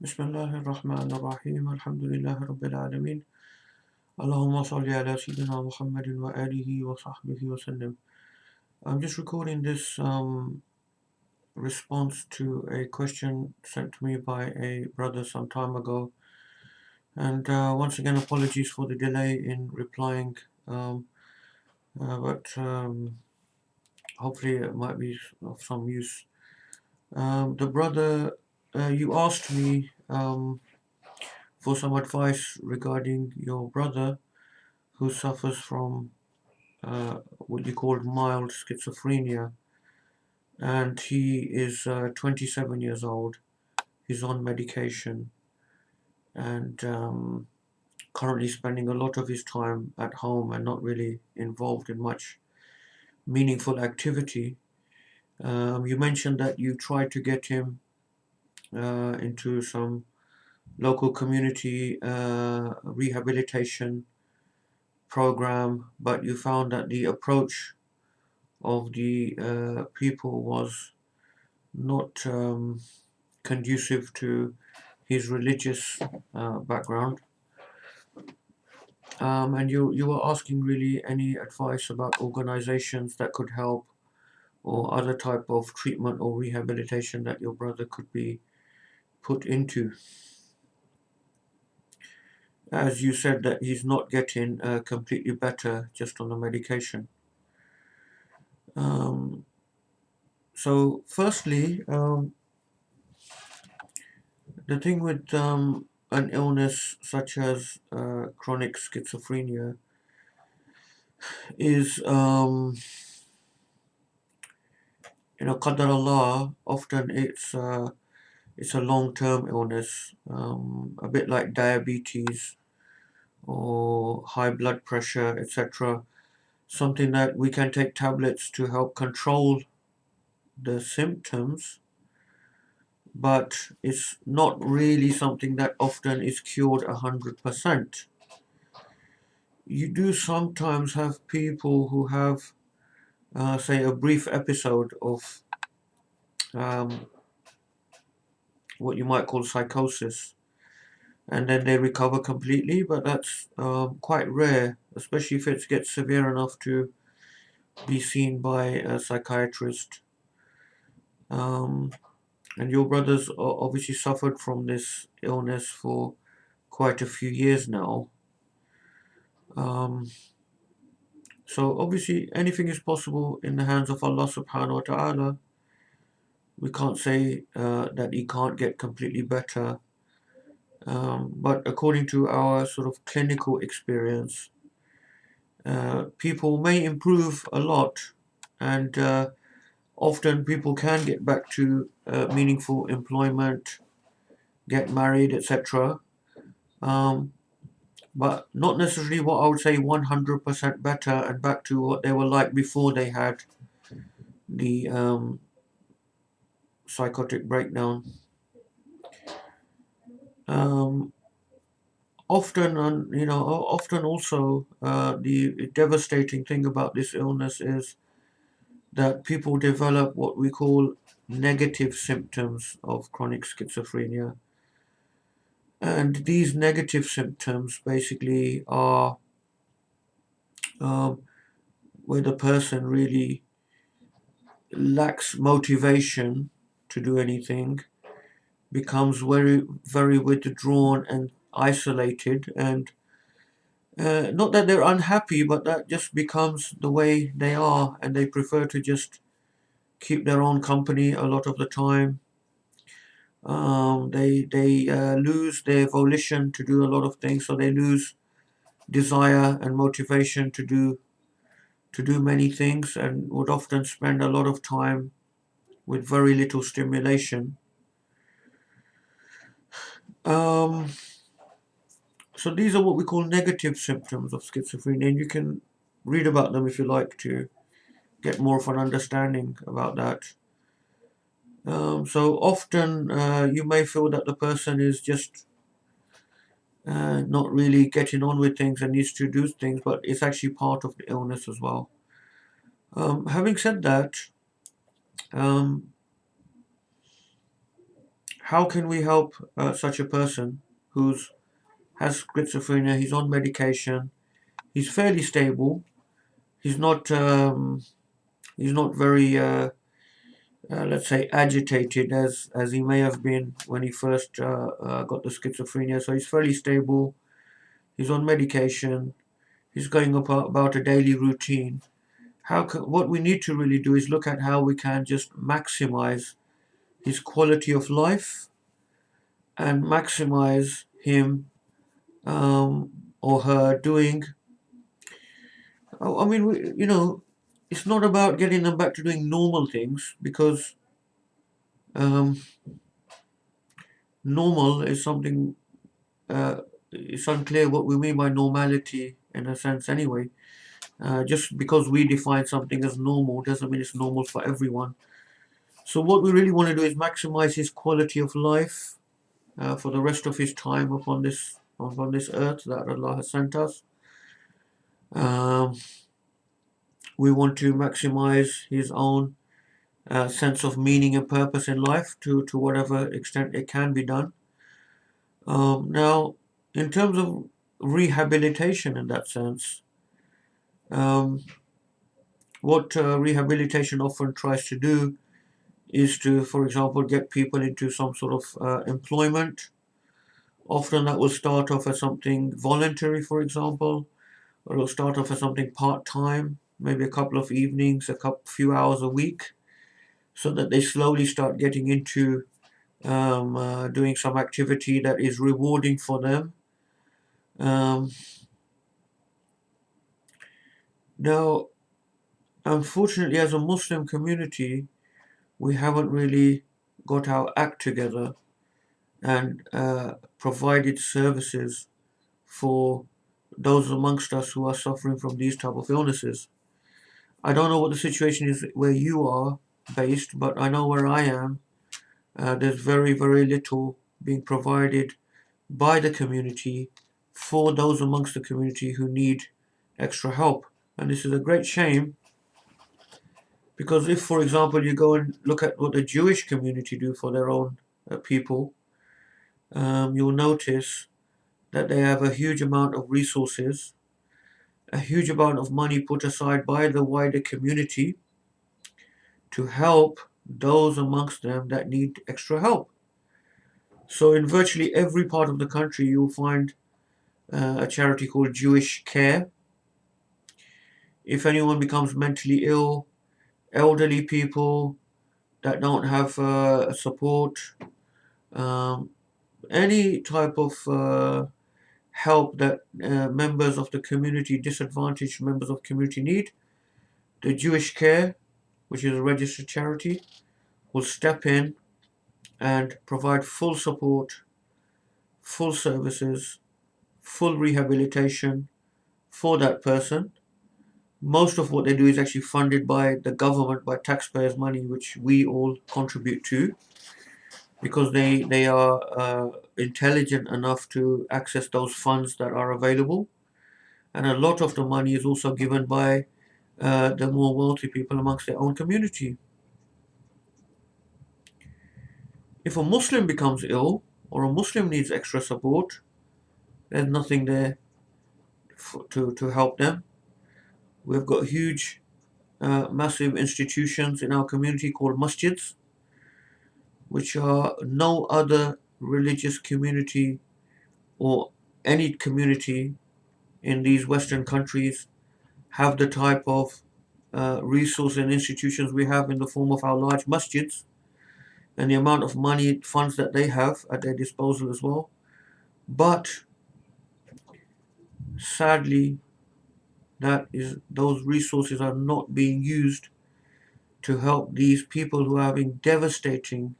Bismillahirrahmanirrahim. Alhamdulillahi Rabbil Alameen. Allahumma salli ala Sayyidina Muhammadin wa alihi wa sahbihi wa sallam. I'm just recording this response to a question sent to me by a brother some time ago. And once again, apologies for the delay in replying. But hopefully it might be of some use. The brother, you asked me for some advice regarding your brother who suffers from what you call mild schizophrenia, and he is 27 years old. He's on medication and currently spending a lot of his time at home and not really involved in much meaningful activity. You mentioned that you tried to get him into some local community rehabilitation program, but you found that the approach of the people was not conducive to his religious background. And you were asking really any advice about organizations that could help or other type of treatment or rehabilitation that your brother could be put into. As you said that he's not getting completely better just on the medication. So firstly, the thing with an illness such as chronic schizophrenia is, qadar Allah, often it's a long-term illness, a bit like diabetes or high blood pressure, etc. Something that we can take tablets to help control the symptoms, but it's not really something that often is cured 100%. You do sometimes have people who have, say, a brief episode of what you might call psychosis, and then they recover completely, but that's quite rare, especially if it gets severe enough to be seen by a psychiatrist. And your brother's obviously suffered from this illness for quite a few years now. So obviously anything is possible in the hands of Allah subhanahu wa ta'ala. We can't say that he can't get completely better. But according to our sort of clinical experience, people may improve a lot, and often people can get back to meaningful employment, get married, etc. But not necessarily what I would say 100% better and back to what they were like before they had the psychotic breakdown. Often also the devastating thing about this illness is that people develop what we call negative symptoms of chronic schizophrenia. And these negative symptoms basically are where the person really lacks motivation to do anything, becomes very, very withdrawn and isolated, and not that they're unhappy, but that just becomes the way they are, and they prefer to just keep their own company a lot of the time. They lose their volition to do a lot of things, so they lose desire and motivation to do many things, and would often spend a lot of time with very little stimulation. So these are what we call negative symptoms of schizophrenia, and you can read about them if you like to get more of an understanding about that. So often you may feel that the person is just not really getting on with things and needs to do things, but it's actually part of the illness as well. Having said that, How can we help such a person who's has schizophrenia? He's on medication. He's fairly stable. He's not. He's not very, let's say, agitated as he may have been when he first got the schizophrenia. So he's fairly stable. He's on medication. He's going about a daily routine. What we need to really do is look at how we can just maximize his quality of life and maximize him or her doing. I mean, it's not about getting them back to doing normal things because um, normal is something. It's unclear what we mean by normality in a sense, anyway. Just because we define something as normal doesn't mean it's normal for everyone. So, what we really want to do is maximize his quality of life for the rest of his time upon this earth that Allah has sent us. Um, we want to maximize his own sense of meaning and purpose in life to whatever extent it can be done. Now, in terms of rehabilitation, in that sense, um, what rehabilitation often tries to do is to, for example, get people into some sort of employment. Often that will start off as something voluntary, for example, or it'll start off as something part time, maybe a couple of evenings, few hours a week, so that they slowly start getting into doing some activity that is rewarding for them. Um, Now, unfortunately, as a Muslim community, we haven't really got our act together and provided services for those amongst us who are suffering from these type of illnesses. I don't know what the situation is where you are based, but I know where I am. There's very, very little being provided by the community for those amongst the community who need extra help. And this is a great shame because if, for example, you go and look at what the Jewish community do for their own people, you'll notice that they have a huge amount of resources, a huge amount of money put aside by the wider community to help those amongst them that need extra help. So, in virtually every part of the country, you'll find a charity called Jewish Care. If anyone becomes mentally ill, elderly people that don't have support, um, any type of help that members of the community, disadvantaged members of the community need, the Jewish Care, which is a registered charity, will step in and provide full support, full services, full rehabilitation for that person. Most of what they do is actually funded by the government, by taxpayers' money, which we all contribute to, because they are intelligent enough to access those funds that are available. And a lot of the money is also given by the more wealthy people amongst their own community. If a Muslim becomes ill or a Muslim needs extra support, there's nothing there to help them. We've got huge, massive institutions in our community called masjids, which are no other religious community or any community in these Western countries have the type of resource and institutions we have in the form of our large masjids and the amount of money funds that they have at their disposal as well. But sadly, those resources are not being used to help these people who are having devastating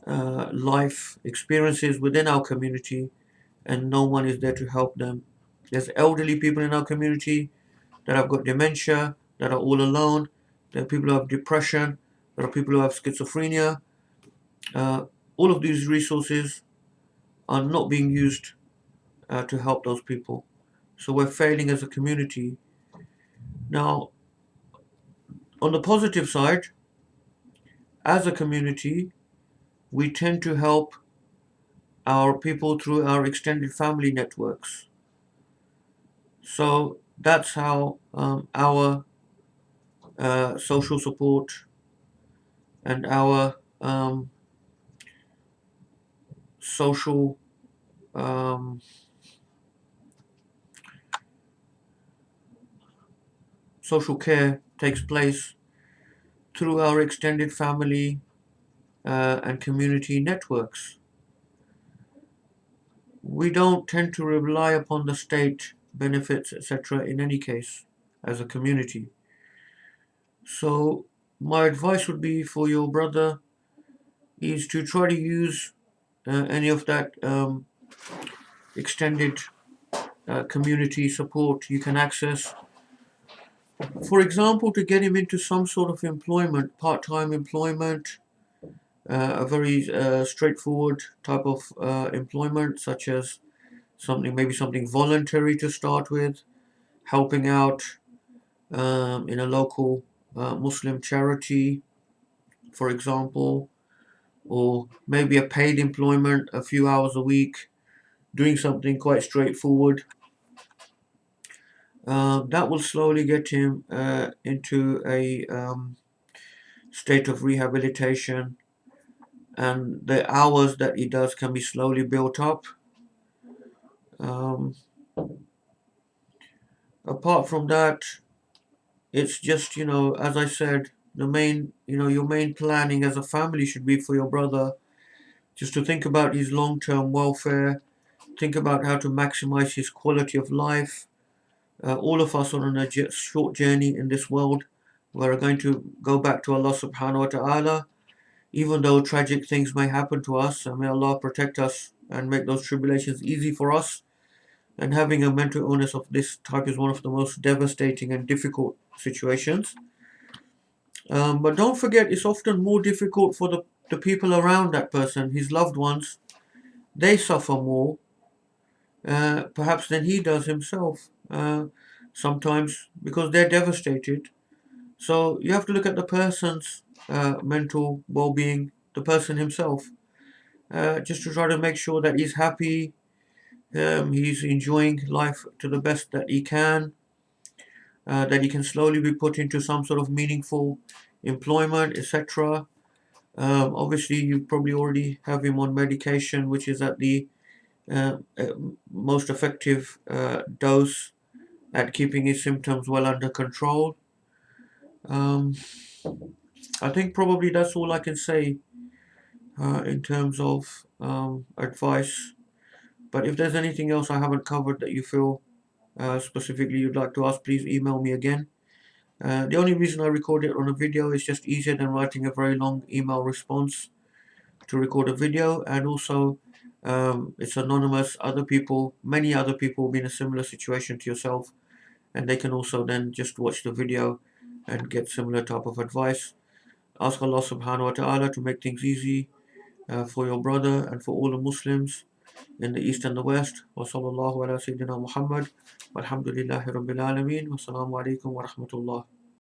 life experiences within our community, and no one is there to help them. There's elderly people in our community that have got dementia, that are all alone. There are people who have depression. There are people who have schizophrenia. Uh, all of these resources are not being used to help those people. So we're failing as a community. Now, on the positive side, as a community, we tend to help our people through our extended family networks. So that's how our social support and our social um, social care takes place through our extended family and community networks. We don't tend to rely upon the state benefits, etc., in any case, as a community. So, my advice would be for your brother is to try to use any of that extended community support you can access. For example, to get him into some sort of employment, part time employment, a very straightforward type of employment, such as maybe something voluntary to start with, helping out in a local Muslim charity, for example, or maybe a paid employment, a few hours a week, doing something quite straightforward. That will slowly get him into a state of rehabilitation, and the hours that he does can be slowly built up. Um, Apart from that, it's just, as I said, the main, your main planning as a family should be for your brother just to think about his long term welfare, think about how to maximize his quality of life. All of us are on a short journey in this world. We're going to go back to Allah subhanahu wa ta'ala. Even though tragic things may happen to us, and may Allah protect us and make those tribulations easy for us. And having a mental illness of this type is one of the most devastating and difficult situations. But don't forget, it's often more difficult for the people around that person, his loved ones. They suffer more, perhaps, than he does himself, sometimes because they're devastated. So you have to look at the person's mental well being, the person himself, just to try to make sure that he's happy, he's enjoying life to the best that he can, that he can slowly be put into some sort of meaningful employment, etc. Obviously, you probably already have him on medication, which is at the most effective dose at keeping his symptoms well under control. Um, I think probably that's all I can say in terms of advice. But if there's anything else I haven't covered that you feel specifically you'd like to ask, please email me again. The only reason I record it on a video is just easier than writing a very long email response to record a video, and also it's anonymous. Many other people will be in a similar situation to yourself, and they can also then just watch the video and get similar type of advice. Ask Allah subhanahu wa ta'ala to make things easy for your brother and for all the Muslims in the East and the West. Wa sallallahu ala Sayyidina Muhammad. Walhamdulillahi Rabbil Alameen. Wassalamu alaikum wa rahmatullah.